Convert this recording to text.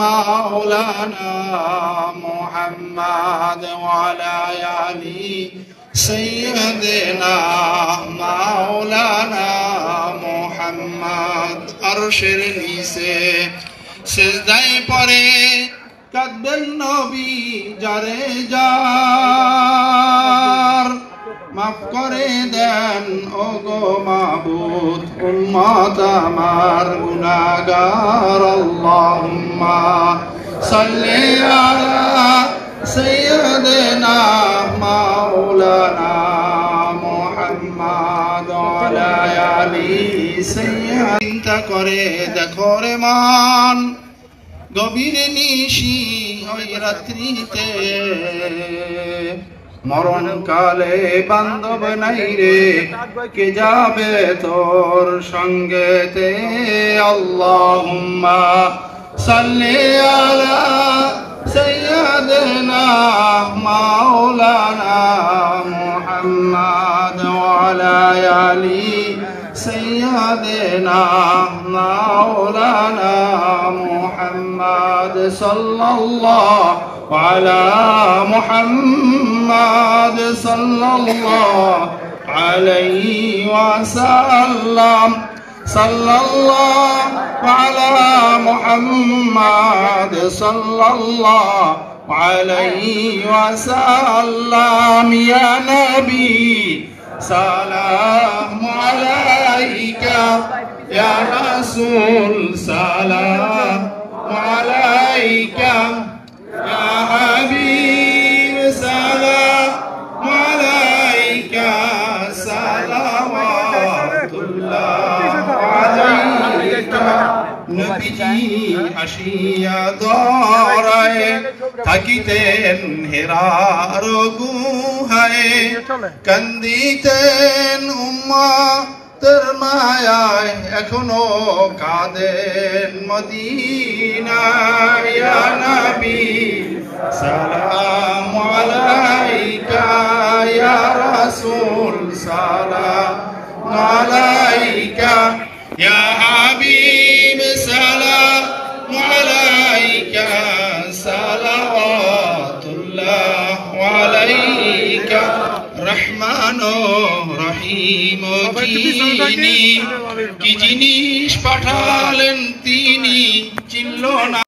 مولانا محمد وعلى آل سيدنا مولانا محمد আরশের নিচে সিজদায় পড়ে কাঁদবেন নবী যারে যার মাফ করে দেন ওগো মাবুদ উম্মত আমার গুনাহগার আল্লাহুম্মা সাল্লি আলা সাইয়্যিদিনা মাওলানা মুহাম্মদ ওয়া আলা আলি সাইয়্যিদিনা করে দেখো রে মান গভীর নিশি ওই রাত্রিতে মরণ কালে বান্ধব নাই রে কে যাবে তোর সঙ্গেতে আল্লাহুম্মা সাল্লি আলা সাইয়্যিদিনা মাওলানা মুহাম্মদ ওয়া আলা আলি سيدنا مولانا محمد صلى الله على محمد صلى الله عليه وسلم صلى الله على محمد صلى الله عليه وسلم يا نبي سلام عليك يا رسول سلام عليك يا حبيب سلام عليك صلوات الله عليك নবীজি আসিয়া দরায় থাকিতেন হেরার গুহায় কান্দিতেন উম্মতের মায়ায় এখনো কাঁদেন মদিনায় ইয়া নবী সালাম আলাইকা ইয়া রাসূল সালাম আলাইকা ইয়া হাবিব সালাম আলাইকা সালাওয়াতুল্লাহ আলাইকা রহমান রহিম কি জিনিস পাঠালেন তিনি চিনল না।